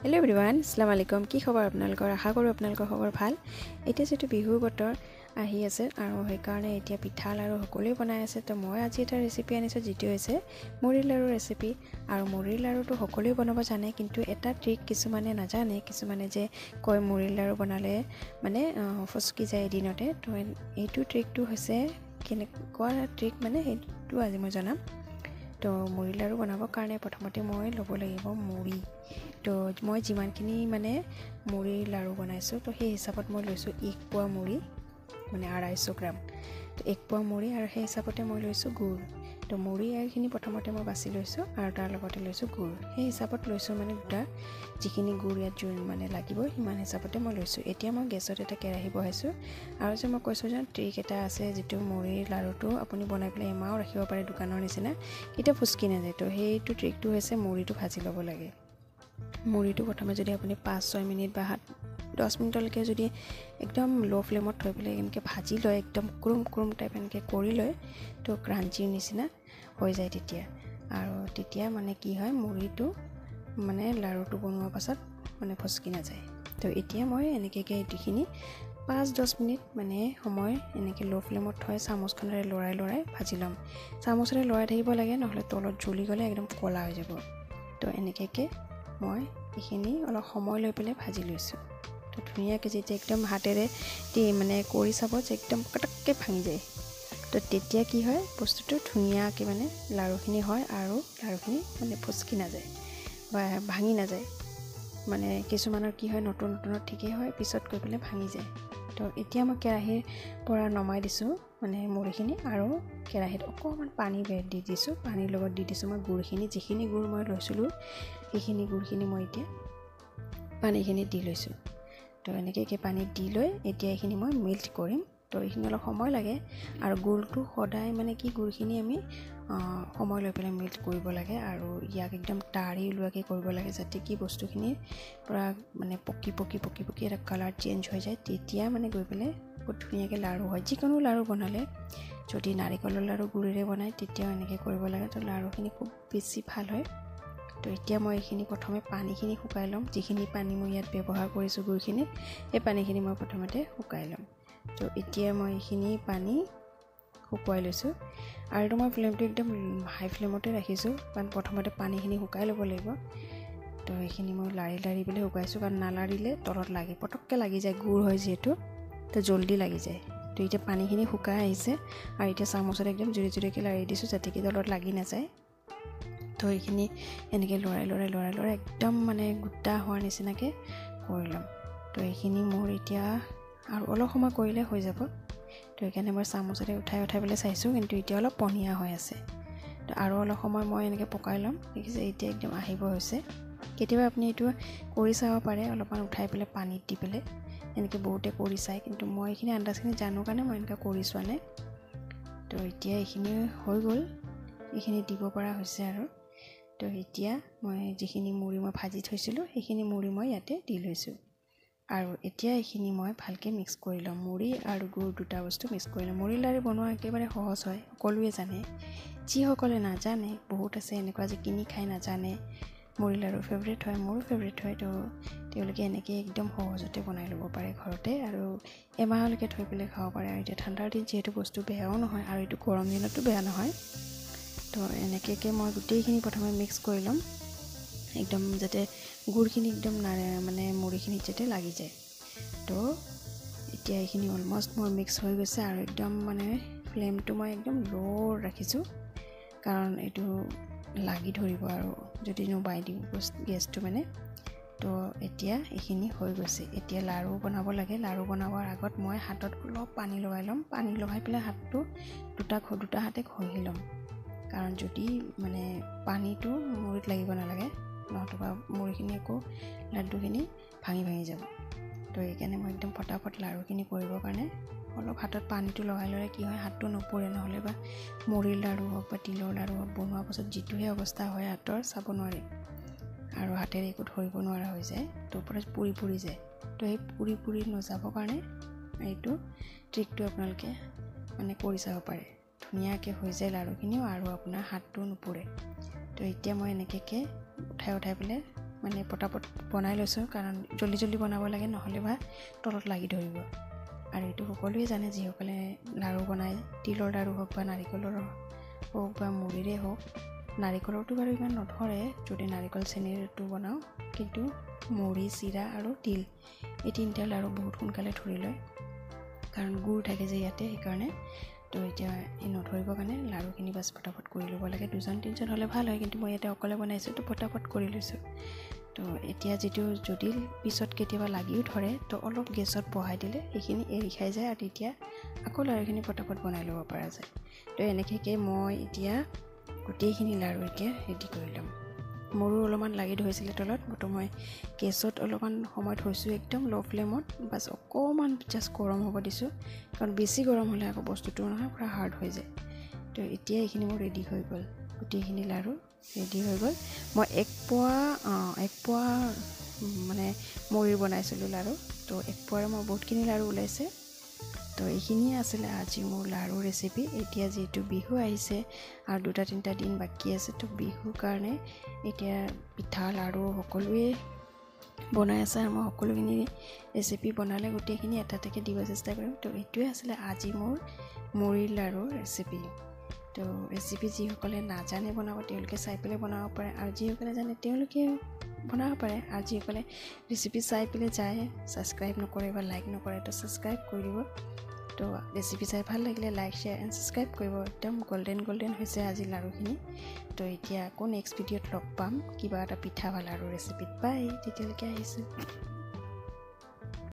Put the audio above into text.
Hello' everyone, আসসালামু আলাইকুম। কি খবৰ আপোনালোকৰ? আশা কৰোঁ আপোনালোকৰ খবৰ ভাল। এতিয়া যিটো বিহুৰ বতৰ আহি আছে আৰু সেইকাৰণে এতিয়া পিঠা লাড়ু সকলোৱে বনাই আছে। তো মই আজি এটা ৰেচিপি আনিছোঁ, যিটো হৈছে মুড়িৰ লাড়ু ৰেচিপি। আৰু মুড়িৰ লাড়ুটো সকলোৱে বনাব জানে, কিন্তু এটা ট্ৰিক কিছুমানে নাজানে। কিছুমানে যে কয় মুড়িৰ লাড়ু বনালে মানে ফচকি যায় এদিনতে। তো এইটো ট্ৰিকটো হৈছে কেনেকুৱা ট্ৰিক, মানে সেইটো আজি মই জনাম। তো মুড়ি লাড়ু বনাবৰ কাৰণে প্ৰথমতে মই ল'ব লাগিব মুড়ি। তো মই যিমানখিনি মানে মুড়িৰ লাড়ু বনাইছোঁ, তো সেই হিচাপত মই লৈছোঁ 1 পোৱা মুড়ি, মানে 250 গ্ৰাম। তো 1 পোৱা মুড়ি আৰু সেই হিচাপতে মই লৈছোঁ গুড়। তো মুড়ি এইখিনি প্ৰথমতে মই বাছি লৈছোঁ আৰু তাৰ লগতে লৈছোঁ গুড়। সেই হিচাপত লৈছোঁ, মানে দুটা যিখিনি গুড় ইয়াত মানে লাগিব সিমান হিচাপতে মই লৈছোঁ। এতিয়া মই গেছত এটা কেৰাহী বহাইছোঁ। আৰু যে মই কৈছোঁ যে ট্ৰিক এটা আছে, যিটো মুড়িৰ লাড়ুটো আপুনি বনাই পেলাই এমাহো ৰাখিব পাৰে দোকানৰ নিচিনা, কেতিয়া ফুচকি নাযায়। তো সেইটো ট্ৰিকটো হৈছে মুড়িটো ভাজি ল'ব লাগে। মুড়িটো প্ৰথমে যদি আপুনি 5-6 মিনিট বা 10 মিনিটলৈকে যদি একদম ল' ফ্লেমত থৈ পেলাই এনেকৈ ভাজি লয়, একদম ক্ৰুম টাইপ এনেকৈ কৰি লয়, তো ক্ৰাঞ্চিৰ নিচিনা হৈ যায় তেতিয়া। আৰু তেতিয়া মানে কি হয়, মুড়িটো মানে লাড়ুটো বনোৱাৰ পাছত মানে ফচকি নাযায়। তো এতিয়া মই এনেকৈ এইখিনি 5-10 মিনিট মানে সময় এনেকৈ ল' ফ্লেমত থৈ চামুচখনেৰে লৰাই ভাজি ল'ম। চামুচেৰে লৰাই থাকিব লাগে, নহ'লে তলত জ্বলি গ'লে একদম ক'লা হৈ যাব। তো এনেকৈ মই এইখিনি অলপ সময় লৈ পেলাই ভাজি লৈছোঁ। তো ধুনীয়াকৈ যেতিয়া একদম হাতেৰে মানে কৰি চাব যে একদম কটককৈ ভাঙি যায়, তো তেতিয়া কি হয়, বস্তুটো ধুনীয়াকৈ মানে লাড়ুখিনি হয় আৰু লাড়ুখিনি মানে ফচকি নাযায় বা ভাঙি নাযায়। মানে কিছুমানৰ কি হয়, নতুনত ঠিকেই হয়, পিছত গৈ পেলাই ভাঙি যায়। তো এতিয়া মই কেৰাহীৰ পৰা নমাই দিছোঁ মানে মুড়িখিনি, আৰু কেৰাহীত অকণমান পানী দি দিছোঁ। পানীৰ লগত দি দিছোঁ মই গুড়খিনি, যিখিনি গুড় মই লৈছিলোঁ সেইখিনি গুড়খিনি মই এতিয়া পানীখিনি দি লৈছোঁ। তো এনেকৈ পানীত দি লৈ এতিয়া এইখিনি মই মেল্ট কৰিম। তো এইখিনি অলপ সময় লাগে, আৰু গুড়টো সদায় মানে কি, গুড়খিনি আমি সময় লৈ পেলাই মেল্ট কৰিব লাগে, আৰু ইয়াক একদম টাৰি ওলোৱাকৈ কৰিব লাগে, যাতে কি বস্তুখিনিৰ পৰা মানে পকি এটা কালাৰ চেঞ্জ হৈ যায়। তেতিয়া মানে গৈ পেলাই বহুত ধুনীয়াকৈ লাড়ু হয়। যিকোনো লাড়ু বনালে, যদি নাৰিকলৰ লাড়ু গুড়েৰে বনায় তেতিয়াও এনেকৈ কৰিব লাগে, তো লাড়ুখিনি খুব বেছি ভাল হয়। তো এতিয়া মই এইখিনি প্ৰথমে পানীখিনি শুকাই ল'ম। যিখিনি পানী মই ইয়াত ব্যৱহাৰ কৰিছোঁ গুড়খিনিত, সেই পানীখিনি মই প্ৰথমতে শুকাই ল'ম। তো এতিয়া মই এইখিনি পানী শুকুৱাই লৈছোঁ, আৰু এইটো মই ফ্লেমটো একদম হাই ফ্লেমতে ৰাখিছোঁ, কাৰণ প্ৰথমতে পানীখিনি শুকাই ল'ব লাগিব। তো এইখিনি মই লাৰি পেলাই শুকাইছোঁ, কাৰণ নালাৰিলে তলত পটককৈ লাগি যায়, গুড় হয় যিহেতু, তো জল্দি লাগি যায়। তো এতিয়া পানীখিনি শুকাই আহিছে, আৰু এতিয়া চামুচত একদম জোৰে লাৰি দিছোঁ, যাতে কি তলত লাগি নাযায়। তো এইখিনি এনেকৈ লৰাই একদম মানে গোটা হোৱাৰ নিচিনাকৈ কৰি ল'ম। তো এইখিনি মোৰ এতিয়া আৰু অলপ সময় কৰিলে হৈ যাব। তো সেইকাৰণে মই চামুচেৰে উঠাই পেলাই চাইছোঁ, কিন্তু এতিয়া অলপ পনীয়া হৈ আছে। তো আৰু অলপ সময় মই এনেকৈ পকাই ল'ম। দেখিছে এতিয়া একদম আহিব হৈছে। কেতিয়াবা আপুনি এইটো কৰি চাব পাৰে, অলপমান উঠাই পেলাই পানীত দি পেলাই, এনেকৈ বহুতে কৰি চায়, কিন্তু মই এইখিনি আন্দাজখিনি জানো কাৰণে মই এনেকৈ কৰি চোৱা নাই। তো এতিয়া এইখিনি হৈ গ'ল, এইখিনি দিব পৰা হৈছে। আৰু তো এতিয়া মই যিখিনি মুড়ি মই ভাজি থৈছিলোঁ, সেইখিনি মুড়ি মই ইয়াতে দি লৈছোঁ, আৰু এতিয়া এইখিনি মই ভালকৈ মিক্স কৰি ল'ম। মুড়ি আৰু গুড় দুটা বস্তু মিক্স কৰি ল'ম। মুড়ি লাড়ু বনোৱা একেবাৰে সহজ হয়, সকলোৱে জানে। যিসকলে নাজানে, বহুত আছে এনেকুৱা যে কিনি খাই নাজানে, মুড়ি লাড়ু ফেভৰেট হয়, মোৰো ফেভৰেট হয়। তো তেওঁলোকে এনেকৈ একদম সহজতে বনাই ল'ব পাৰে ঘৰতে, আৰু এমাহলৈকে থৈ পেলাই খাব পাৰে। আৰু এতিয়া ঠাণ্ডাৰ দিন যিহেতু, বস্তু বেয়াও নহয়, আৰু এইটো গৰম দিনতো বেয়া নহয়। তো এনেকৈ মই গোটেইখিনি প্ৰথমে মিক্স কৰি ল'ম, একদম যাতে গুড়খিনি একদম মানে মুড়িখিনিত যাতে লাগি যায়। তো এতিয়া এইখিনি অলমষ্ট মোৰ মিক্স হৈ গৈছে, আৰু একদম মানে ফ্লেমটো মই একদম ল' ৰাখিছোঁ, কাৰণ এইটো লাগি ধৰিব আৰু যদি নমাই দিওঁ গেছটো মানে। তো এতিয়া এইখিনি হৈ গৈছে। এতিয়া লাড়ু বনাব লাগে। লাড়ু বনাবৰ আগত মই হাতত অলপ পানী লগাই ল'ম। পানী লগাই পেলাই হাতটো দুটা হাতে ঘঁহি ল'ম, কাৰণ যদি মানে পানীটো মুড়িত লাগিব নালাগে, নতুবা মুড়িখিনি আকৌ লাড্ডুখিনি ভাঙি যাব। তো সেইকাৰণে মই একদম ফটাফট লাড়ুখিনি কৰিবৰ কাৰণে অলপ হাতত পানীটো লগাই কি হয়, হাতটো নপৰে, নহ'লে বা মুড়িৰ লাড়ু হওক বা তিলৰ লাড়ু হওক বনোৱাৰ পাছত যিটোহে অৱস্থা হয়, হাতৰ চাব নোৱাৰি, আৰু হাতেৰে একো ধৰিব নোৱাৰা হৈ যায়। তো ওপৰত পুৰি যায়। তো সেই পুৰি নাযাবৰ কাৰণে এইটো ট্ৰিকটো আপোনালোকে মানে কৰি চাব পাৰে। ধুনীয়াকৈ হৈ যায় লাড়ুখিনিও, আৰু আপোনাৰ হাতটো নুপুৰে। তো এতিয়া মই এনেকৈ উঠাই পেলাই মানে পটাপট বনাই লৈছোঁ, কাৰণ জল্দি জল্দি বনাব লাগে, নহ'লে বা তলত লাগি ধৰিব। আৰু এইটো সকলোৱে জানে যিসকলে লাড়ু বনায়, তিলৰ লাড়ু হওক বা নাৰিকলৰ হওক বা মুড়িৰে হওক। নাৰিকলৰটো বাৰু ইমান নধৰে যদি নাৰিকল চেনিৰটো বনাওঁ, কিন্তু মুড়ি, চিৰা আৰু তিল এই তিনিটা লাড়ু বহুত সোনকালে ধৰি লয়, কাৰণ গুড় থাকে যে ইয়াতে, সেইকাৰণে। তো এতিয়া এই নধৰিবৰ কাৰণে লাড়ুখিনি বাছ পটাপট কৰি ল'ব লাগে। 2-3জন হ'লে ভাল হয়, কিন্তু মই ইয়াতে অকলে বনাইছোঁ, তো পটাপট কৰি লৈছোঁ। তো এতিয়া যিটো যদি পিছত কেতিয়াবা লাগিও ধৰে, তো অলপ গেছত বহাই দিলে সেইখিনি এৰি খাই যায়, আৰু তেতিয়া আকৌ লাড়ুখিনি পটাপট বনাই ল'ব পৰা যায়। তো এনেকৈ মই এতিয়া গোটেইখিনি লাড়ু এতিয়া ৰেডি কৰি ল'ম। মোৰো অলপমান লাগি ধৰিছিলে তলত, তো মই গেছত অলপমান সময় থৈছোঁ, একদম ল' ফ্লেমত, বাছ অকণমান জাষ্ট গৰম হ'ব দিছোঁ, কাৰণ বেছি গৰম হ'লে আকৌ বস্তুটো নহয় পূৰা হাৰ্ড হৈ যায়। তো এতিয়া এইখিনি মোৰ ৰেডি হৈ গ'ল, গোটেইখিনি লাড়ু ৰেডি হৈ গ'ল। মই এক পোৱা মানে মুড়িৰ বনাইছিলোঁ লাড়ু, তো এক পোৱাৰে মই বহুতখিনি লাড়ু ওলাইছে। তো এইখিনিয়ে আছিলে আজি মোৰ লাড়ু ৰেচিপি। এতিয়া যিহেতু বিহু আহিছে আৰু 2-3টা দিন বাকী আছে, তো বিহুৰ কাৰণে এতিয়া পিঠা লাড়ু সকলোৱে বনাই আছে, আৰু মই সকলোখিনি ৰেচিপি বনালে গোটেইখিনি এটা এটাকৈ দিব চেষ্টা কৰিম। তো এইটোৱে আছিলে আজি মোৰ মুড়িৰ লাড়ু ৰেচিপি। তো ৰেচিপি যিসকলে নাজানে বনাব, তেওঁলোকে চাই পেলাই বনাব পাৰে, আৰু যিসকলে জানে তেওঁলোকে বনাব পাৰে। আৰু যিসকলে ৰেচিপি চাই পেলাই যায়, ছাবস্ক্ৰাইব নকৰে বা লাইক নকৰে, তো ছাবস্ক্ৰাইব কৰি দিব। তো ৰেচিপি চাই ভাল লাগিলে লাইক, শ্বেয়াৰ এণ্ড ছাবস্ক্ৰাইব কৰিব। একদম গল্ডেন হৈছে আজি লাড়ুখিনি। তো এতিয়া আকৌ নেক্সট ভিডিঅ'ত লগ পাম কিবা এটা পিঠা বা লাড়ু ৰেচিপিত। বাই, তেতিয়ালৈকে আহিছোঁ।